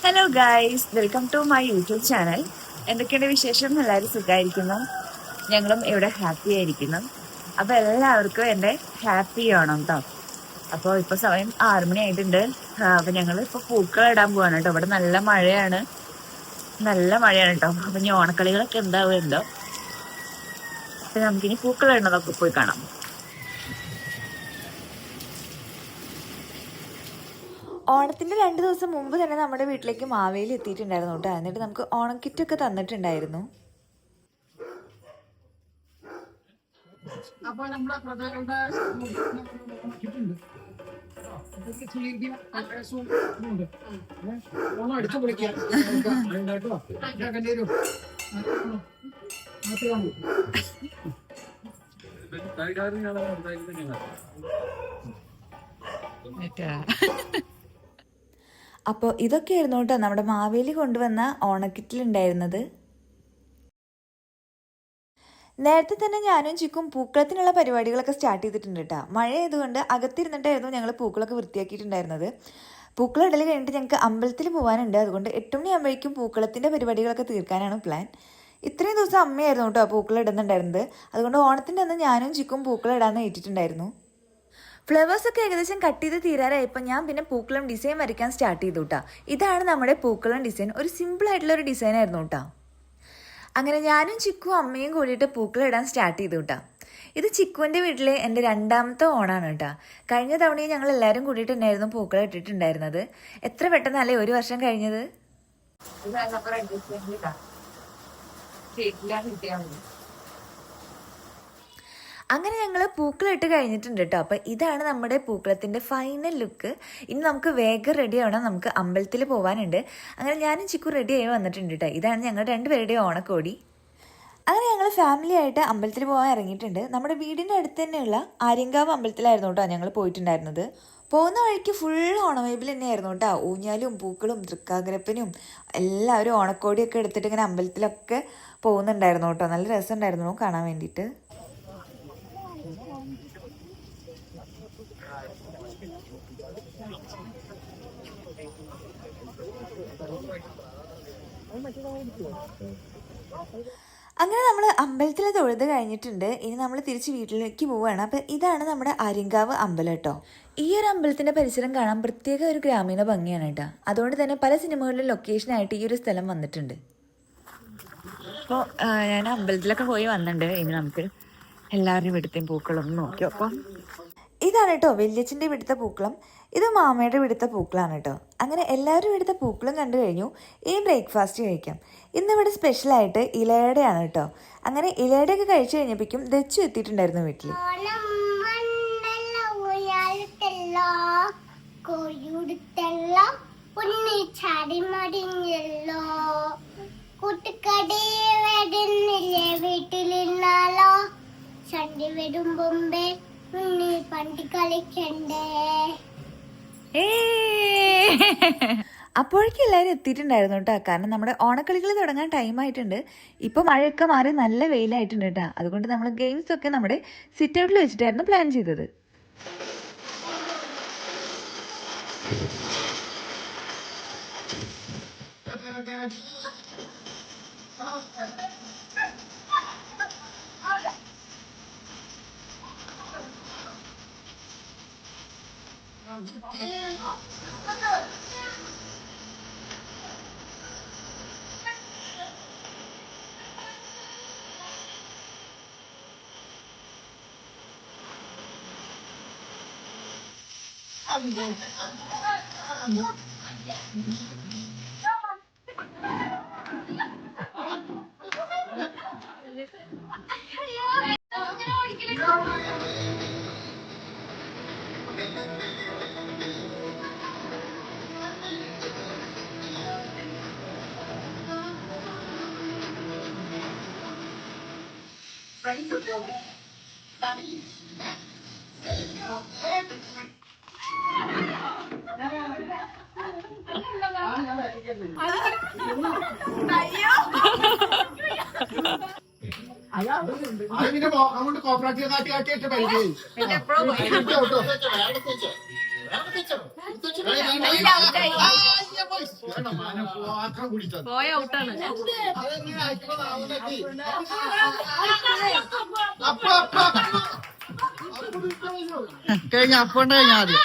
Hello guys, welcome to my YouTube channel. എന്തൊക്കെയുണ്ട് വിശേഷം? എല്ലാവരും സുഖമായിരിക്കുന്നു. ഞങ്ങളും ഇവിടെ ഹാപ്പി ആയിരിക്കുന്നു. അപ്പോൾ എല്ലാവർക്കും എൻ്റെ ഹാപ്പി ഓണം കേട്ടോ. അപ്പോൾ ഇപ്പോൾ സമയം 6 മണി ആയിട്ടുണ്ട്. അപ്പോൾ ഞങ്ങൾ ഇപ്പോൾ പൂക്കൾ ഇടാൻ പോവാണ് കേട്ടോ. ഇവിടെ നല്ല മഴയാണ് കേട്ടോ. അപ്പം ഇനി ഓണക്കളികളൊക്കെ എന്താവും എന്തോ. അപ്പം നമുക്കിനി പൂക്കൾ ഇടുന്നതൊക്കെ പോയി കാണാം. ഓണത്തിൻ്റെ 2 ദിവസം മുമ്പ് തന്നെ നമ്മുടെ വീട്ടിലേക്ക് മാവേലി എത്തിയിട്ടുണ്ടായിരുന്നു കേട്ടോ. എന്നിട്ട് നമുക്ക് ഓണം കിറ്റൊക്കെ തന്നിട്ടുണ്ടായിരുന്നു. അപ്പോൾ നമ്മുടെ പ്രജകളുടെ ഓണം അടിച്ചു പൊളിക്കാം. അപ്പോൾ ഇതൊക്കെയായിരുന്നു കേട്ടോ നമ്മുടെ മാവേലി കൊണ്ടുവന്ന ഓണക്കിറ്റിലുണ്ടായിരുന്നത്. നേരത്തെ തന്നെ ഞാനും ചിക്കും പൂക്കളത്തിനുള്ള പരിപാടികളൊക്കെ സ്റ്റാർട്ട് ചെയ്തിട്ടുണ്ട് കേട്ടോ. മഴ ആയതുകൊണ്ട് അകത്തിരുന്നിട്ടായിരുന്നു ഞങ്ങൾ പൂക്കളൊക്കെ വൃത്തിയാക്കിയിട്ടുണ്ടായിരുന്നത്. പൂക്കളിടൽ കഴിഞ്ഞിട്ട് ഞങ്ങൾക്ക് അമ്പലത്തിൽ പോകാനുണ്ട്. അതുകൊണ്ട് 8 മണിയാകുമ്പോഴേക്കും പൂക്കളത്തിൻ്റെ പരിപാടികളൊക്കെ തീർക്കാനാണ് പ്ലാൻ. ഇത്രയും ദിവസം അമ്മയായിരുന്നു കേട്ടോ പൂക്കളിടുന്നുണ്ടായിരുന്നത്. അതുകൊണ്ട് ഓണത്തിൻ്റെ അന്ന് ഞാനും ചിക്കും പൂക്കളിടാന്ന് ഏറ്റിട്ടുണ്ടായിരുന്നു. ഫ്ലവേഴ്സൊക്കെ ഏകദേശം കട്ട് ചെയ്ത് തീരാറായപ്പോൾ ഞാൻ പിന്നെ പൂക്കളം ഡിസൈൻ വരയ്ക്കാൻ സ്റ്റാർട്ട് ചെയ്തു കേട്ടോ. ഇതാണ് നമ്മുടെ പൂക്കളം ഡിസൈൻ. ഒരു സിമ്പിളായിട്ടുള്ളൊരു ഡിസൈനായിരുന്നു കേട്ടോ. അങ്ങനെ ഞാനും ചിക്കും അമ്മയും കൂടിയിട്ട് പൂക്കളിടാൻ സ്റ്റാർട്ട് ചെയ്തു കേട്ടോ. ഇത് ചിക്കുവിൻ്റെ വീട്ടിലെ എൻ്റെ 2ാമത്തെ ഓണാണ് കേട്ടോ. കഴിഞ്ഞ തവണയും ഞങ്ങൾ എല്ലാവരും കൂടിയിട്ട് തന്നെയായിരുന്നു പൂക്കളം ഇട്ടിട്ടുണ്ടായിരുന്നത്. എത്ര പെട്ടെന്നല്ലേ 1 വർഷം കഴിഞ്ഞത്. അങ്ങനെ ഞങ്ങൾ പൂക്കളിട്ട് കഴിഞ്ഞിട്ടുണ്ട് കേട്ടോ. അപ്പോൾ ഇതാണ് നമ്മുടെ പൂക്കളത്തിൻ്റെ ഫൈനൽ ലുക്ക്. ഇനി നമുക്ക് വേഗം റെഡി ആവണം, നമുക്ക് അമ്പലത്തിൽ പോകാനുണ്ട്. അങ്ങനെ ഞാനും ചിക്കു റെഡി ആയി വന്നിട്ടുണ്ട് കേട്ടോ. ഇതാണ് ഞങ്ങൾ 2 പേരുടെയും ഓണക്കോടി. അങ്ങനെ ഞങ്ങൾ ഫാമിലി ആയിട്ട് അമ്പലത്തിൽ പോകാൻ ഇറങ്ങിയിട്ടുണ്ട്. നമ്മുടെ വീടിൻ്റെ അടുത്ത് തന്നെയുള്ള ആര്യങ്കാവ് അമ്പലത്തിലായിരുന്നു കേട്ടോ ഞങ്ങൾ പോയിട്ടുണ്ടായിരുന്നത്. പോകുന്ന വഴിക്ക് ഫുൾ ഓണവൈബിൽ തന്നെയായിരുന്നു കേട്ടോ. ഊഞ്ഞാലും പൂക്കളും തൃക്കാക്കരപ്പനും എല്ലാവരും ഓണക്കോടിയൊക്കെ എടുത്തിട്ട് ഇങ്ങനെ അമ്പലത്തിലൊക്കെ പോകുന്നുണ്ടായിരുന്നു കേട്ടോ. നല്ല രസമുണ്ടായിരുന്നു കാണാൻ വേണ്ടിയിട്ട്. അങ്ങനെ നമ്മൾ അമ്പലത്തിൽ തൊഴുത് കഴിഞ്ഞിട്ടുണ്ട്. ഇനി നമ്മൾ തിരിച്ച് വീട്ടിലേക്ക് പോവുകയാണ്. അപ്പം ഇതാണ് നമ്മുടെ ആര്യങ്കാവ് അമ്പലം കേട്ടോ. ഈ ഒരു അമ്പലത്തിൻ്റെ പരിസരം കാണാൻ പ്രത്യേക ഒരു ഗ്രാമീണ ഭംഗിയാണ് കേട്ടോ. അതുകൊണ്ട് തന്നെ പല സിനിമകളിലും ലൊക്കേഷനായിട്ട് ഈ ഒരു സ്ഥലം വന്നിട്ടുണ്ട്. അപ്പോൾ ഞാൻ അമ്പലത്തിലൊക്കെ പോയി വന്നിട്ടുണ്ട്. ഇനി നമുക്ക് എല്ലാവരുടെയും ഇവിടുത്തെയും പൂക്കളൊന്ന് നോക്കി. അപ്പം ഇതാണ് കേട്ടോ വല്യച്ഛൻ്റെ ഇവിടുത്തെ പൂക്കളം. ഇത് മാമയുടെ ഇവിടുത്തെ പൂക്കളാണ് കേട്ടോ. അങ്ങനെ എല്ലാവരും ഇവിടുത്തെ പൂക്കളം കണ്ടു കഴിഞ്ഞു. ഇനി ബ്രേക്ക്ഫാസ്റ്റ് കഴിക്കാം. ഇന്നിവിടെ സ്പെഷ്യലായിട്ട് ഇലയുടെയാണ് കേട്ടോ. അങ്ങനെ ഇലയുടെയൊക്കെ കഴിച്ചു കഴിഞ്ഞപ്പോഴേക്കും ദച്ചു എത്തിയിട്ടുണ്ടായിരുന്നു വീട്ടിൽ. വീട്ടിലിരുന്നാലോ ചണ്ടി വരും മുമ്പേ പണ്ടി കളിക്കണ്ടേ. അപ്പോഴേക്കും എല്ലാവരും എത്തിയിട്ടുണ്ടായിരുന്നു കേട്ടോ. കാരണം നമ്മുടെ ഓണക്കളികൾ തുടങ്ങാൻ ടൈം ആയിട്ടുണ്ട്. ഇപ്പോൾ മഴയൊക്കെ മാറി നല്ല വെയിലായിട്ടുണ്ട് കേട്ടോ. അതുകൊണ്ട് നമ്മൾ ഗെയിംസ് ഒക്കെ നമ്മുടെ സിറ്റ് ഔട്ടിൽ വെച്ചിട്ടായിരുന്നു പ്ലാൻ ചെയ്തത്. അതിന്റെ അങ്ങോട്ട് കോപ്പറേറ്റീവ് കാട്ടി കാട്ടിയിട്ട് പരിചയം പോയ ഔട്ടാണ്. കഴിഞ്ഞ അപ്പോണ്ട് കഴിഞ്ഞാ ആദ്യം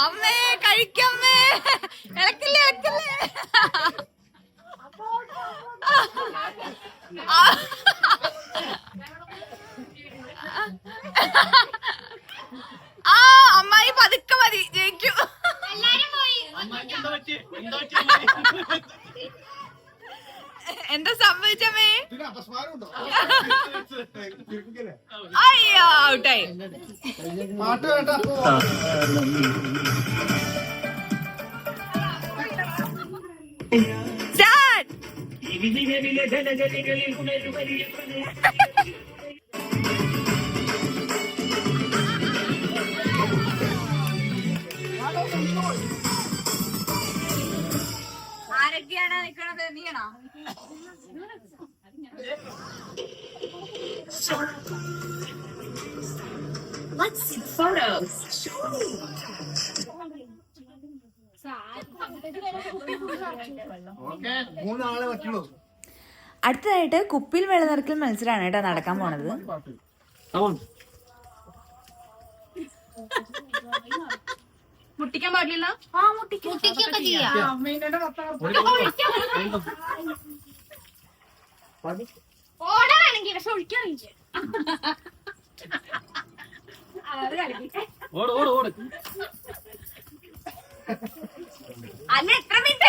അമ്മേ കഴിക്കമ്മേ, ഇളക്കില്ലേ ഇളക്കില്ലേ. ആ അമ്മായി പതുക്കെ മതി, ജയിക്കൂ. എന്താ സംഭവിച്ചമ്മേ? അയ്യോ ഔട്ടായി. പാട്ട് വേണ്ട. സ്റ്റാർട്ട്. ആരൊക്കെയാണ് നിൽക്കണത്? നീയാണോ? Let's see photos. ഓക്കെ, 3 ആളെ പറ്റുള്ളൂ. അടുത്തതായിട്ട് കുപ്പിയിൽ വെള്ളം നിറക്കൽ മത്സരമാണ് കേട്ടോ നടക്കാൻ പോണത്. മുട്ടിക്കാൻ പാടില്ല. മുട്ടിക്കൊക്കെ ചെയ്യാം. ഓടാണെങ്കിൽ പക്ഷെ ഒഴിക്കാറില്ല. അല്ല എത്ര മിനിറ്റ്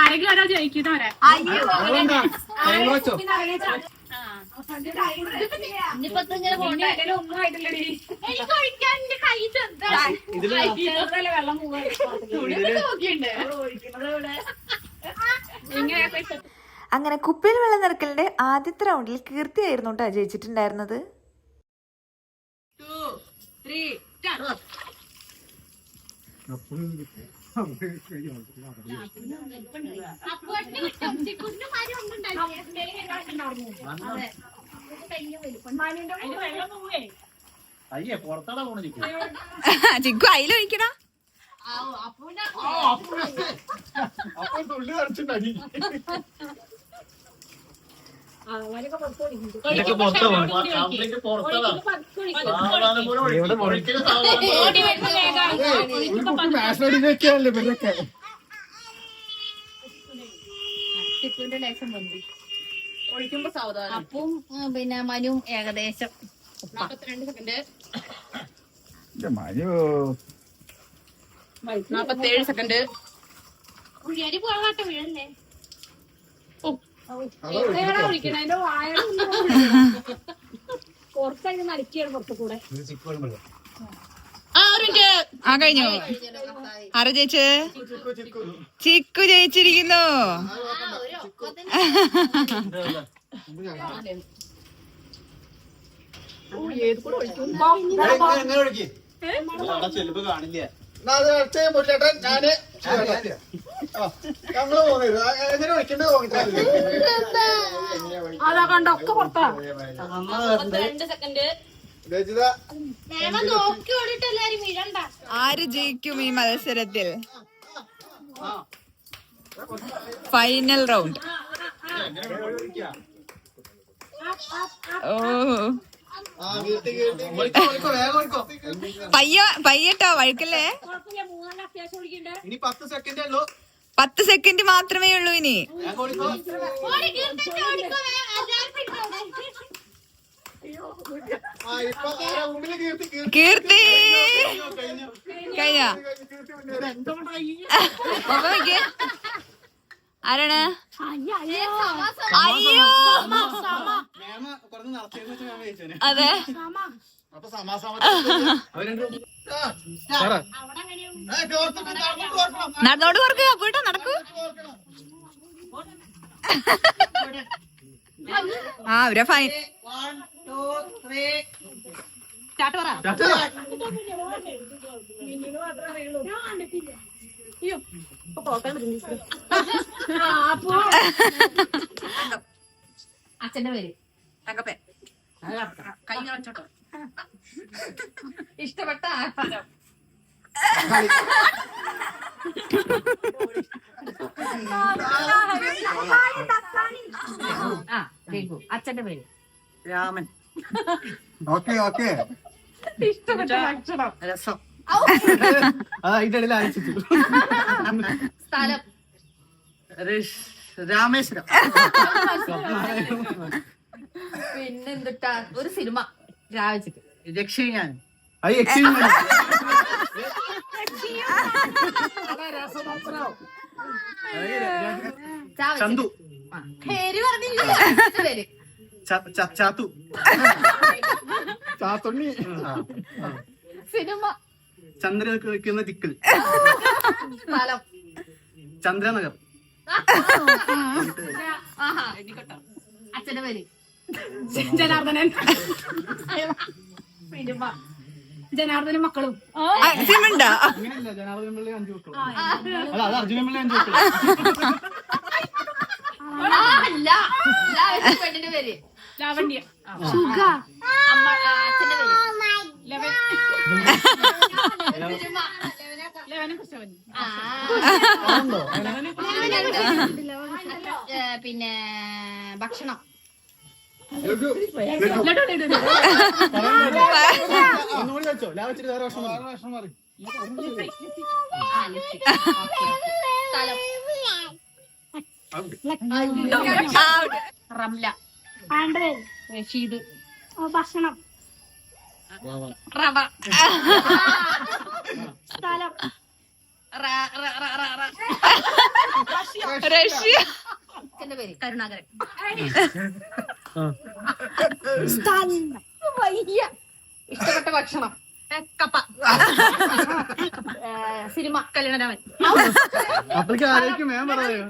ആരെങ്കിലും ഒരാൾ ജയിക്കുന്നവരെ. ഒന്നും ആയിട്ടില്ലടി. എനിക്ക് ഒഴിക്കാൻ എന്റെ കൈ ചെറുതാണ്. വെള്ളം നോക്കിയുണ്ട്. അങ്ങനെ കുപ്പിയിൽ വെള്ളം നിറക്കലിന്റെ ആദ്യത്തെ റൗണ്ടിൽ കീർത്തിയായിരുന്നു കേട്ടോ ജയിച്ചിട്ടുണ്ടായിരുന്നത്. 2, 3, start. ചിക്കു അതിലൊഴിക്കടാ. അപ്പൊ തുള്ളി കളിച്ചിട്ടുണ്ടായി. ഒഴിക്കുമ്പോ സാവധാനം. അപ്പും പിന്നെ മനും ഏകദേശം 42 സെക്കൻഡ്. 47 സെക്കൻഡ്. പോകാട്ടെ വീഴല്ലേ. ഒഴിക്കണതിന്റെ വായ പുറത്തങ്ങ് നടിക്കുകയാണ് പുറത്തു കൂടെ. ആ കഴിഞ്ഞു. ആരാ ജയിച്ച്? ചിക്കു ജയിച്ചിരിക്കുന്നു. ചെലവ് കാണില്ല. മുല്ലേട്ടൻ ഞാന് ഞങ്ങള് പോകുന്നത് എങ്ങനെ വിളിക്കേണ്ടത് തോന്നിട്ടാണ്. അതാ കണ്ട ഒക്കെ പുറത്താ. 32 സെക്കൻഡ്. രചിത നോക്കി ഓടിട്ട് എല്ലാരും വീഴണ്ട. ആര് ജയിക്കും ഈ മത്സരത്തിൽ? Final round. ഓ പയ്യട്ടോ വഴുക്കല്ലേ. ഇനി 10 സെക്കൻഡ് ഉള്ളൂ. 10 സെക്കൻഡ് മാത്രമേ ഉള്ളൂ ഇനി. കീർത്തി കഴിഞ്ഞ ആരാണ്? അയ്യോ അതെ നടന്നോട് കുറക്കുക പോയിട്ടോ നടക്കൂ. ആ അവരെ ഫൈൻ. സ്റ്റാർട്ട് പറ. മിന്നിന് മാത്രമേ അറിയുള്ളൂ. ഞാൻ കണ്ടിട്ടില്ല. അയ്യോ ഇപ്പൊ പോക്കാൻ പറ്റും. അപ്പൊ അച്ഛന്റെ പേര് തങ്കപ്പൻ. കൈ വെച്ചോട്ടോ. ഇഷ്ടപ്പെട്ട ആഹാരം രഘു. അച്ഛന്റെ പേര് രാമൻ. Okay okay. ഇഷ്ടപ്പെട്ട ഭക്ഷണം രസം. അതിന്റെ ഇടയിൽ ആലോചിച്ചു. സ്ഥലം രാമേശ്വരം. പിന്നെന്തുട്ടാ ഒരു സിനിമ രാവിച്ചിട്ട് രക്ഷയാൻ. ചന്തു. പേര് പറഞ്ഞില്ല. പേര് ചാത്തു. ചാത്തുണ്ണി. സിനിമ ചന്ദ്ര വെക്കുന്ന ദിക്കിൽ. സ്ഥലം ചന്ദ്രനഗർ. ആഹാ അച്ഛന്റെ പേര് ജനാർദ്ദനൻ. സിനിമ ജനാർദ്ദനും മക്കളും. അങ്ങനെയുണ്ടോ? അങ്ങനെയല്ല, ജനാർദ്ദൻ പിള്ളി 5 മക്കൾ. അല്ല, അത് അർജുനൻ പിള്ളി 5 മക്കൾ. അല്ല പെണ്ണിന്റെ പേര് ലാവണ്യ. അമ്മ അച്ഛന്റെ പേര് ലെവൻ. സിനിമ ലെവനും കുശവൻ. ആ. പിന്നെ ഭക്ഷണം ഒന്നുകൂടി വെച്ചോ. ലാവിച്ചിട്ട് വേറെ വർഷം മാറി. സ്ഥലം റംല. ആൻഡ്രേ. റഷീദ്. ഭക്ഷണം. റവ. സ്ഥലം. റഷ്യ. അച്ഛന്റെ പേര് കരുണാകരൻ. വയ്യ. ഇഷ്ടപ്പെട്ട ഭക്ഷണം കപ്പ. സിനിമ കല്യാണരാമൻ. അപ്പോഴേക്ക് ആരോഗ്യം വേഗം പറയാ.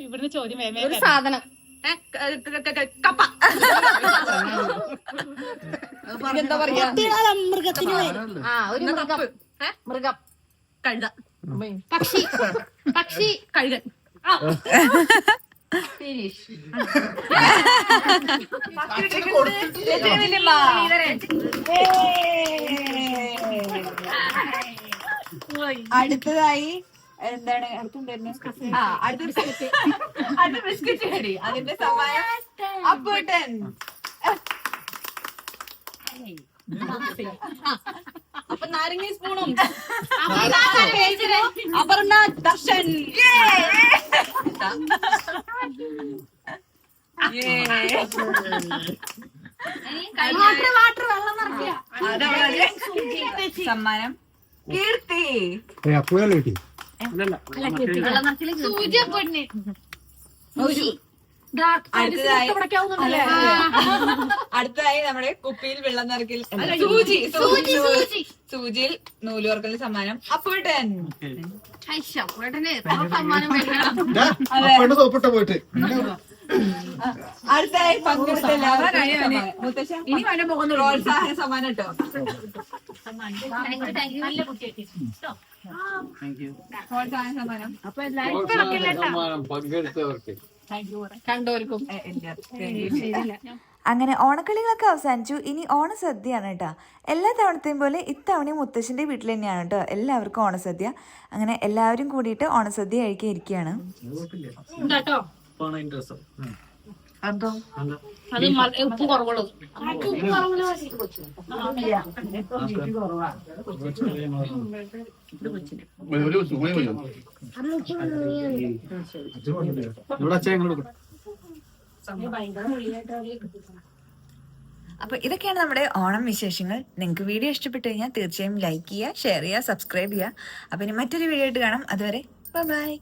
ഇവിടുന്ന് ചോദ്യം ഒരു സാധനം കപ്പ. എന്താ പറയാ? ഒരു മൃഗം. മൃഗം കഴുത. പക്ഷി. പക്ഷി കഴുകൻ. ഫിനിഷ്. അടുത്തതായി എന്താണ് അടുത്തുണ്ടായിരുന്നു? അടുത്ത ബിസ്ക്കറ്റ് കടി. അതിന്റെ സമ്മാനം അപ്പൂട്ടൻ. അപ്പൊ നാരങ്ങ സ്പൂണും അപർണ ദർശൻ. സമ്മാനം കീർത്തി. സൂചിപ്പൊണ്ണി. അടുത്തതായി നമ്മുടെ കുപ്പിയിൽ വെള്ളം നിറക്കൽ സൂചിയിൽ നൂലുവർക്കൽ സമ്മാനം അപ്പൂട്ടൻ. സോപ്പിട്ട പോയിട്ട്. അടുത്തതായി പങ്കെടുത്ത എല്ലാവർക്കും മുത്തശ്ശ പ്രോത്സാഹന സമ്മാനം കേട്ടോ. നല്ല കുട്ടിയൊക്കെ പ്രോത്സാഹന സമ്മാനം അപ്പൊ എല്ലാവരും പങ്കെടുത്തവർക്ക് കണ്ടോർക്കും. അങ്ങനെ ഓണക്കളികളൊക്കെ അവസാനിച്ചു. ഇനി ഓണസദ്യയാണ് കേട്ടോ. എല്ലാ തവണത്തെയും പോലെ ഇത്തവണയും മുത്തശ്ശൻ്റെ വീട്ടിൽ തന്നെയാണ് കേട്ടോ എല്ലാവർക്കും ഓണസദ്യ. അങ്ങനെ എല്ലാവരും കൂടിയിട്ട് ഓണസദ്യ കഴിക്കാൻ ഇരിക്കുകയാണ്. കേട്ടോ അത് ഉപ്പ് കുറവുള്ളൂ. ഇവിടെ അച്ഛൻ ഞങ്ങളോട്. അപ്പോൾ ഇതൊക്കെയാണ് നമ്മുടെ ഓണം വിശേഷങ്ങൾ. നിങ്ങൾക്ക് വീഡിയോ ഇഷ്ടപ്പെട്ടു കഴിഞ്ഞാൽ തീർച്ചയായും ലൈക്ക് ചെയ്യുക, ഷെയർ ചെയ്യുക, സബ്സ്ക്രൈബ് ചെയ്യുക. അപ്പോൾ ഇനി മറ്റൊരു വീഡിയോ ആയിട്ട് കാണാം. അതുവരെ ബൈ.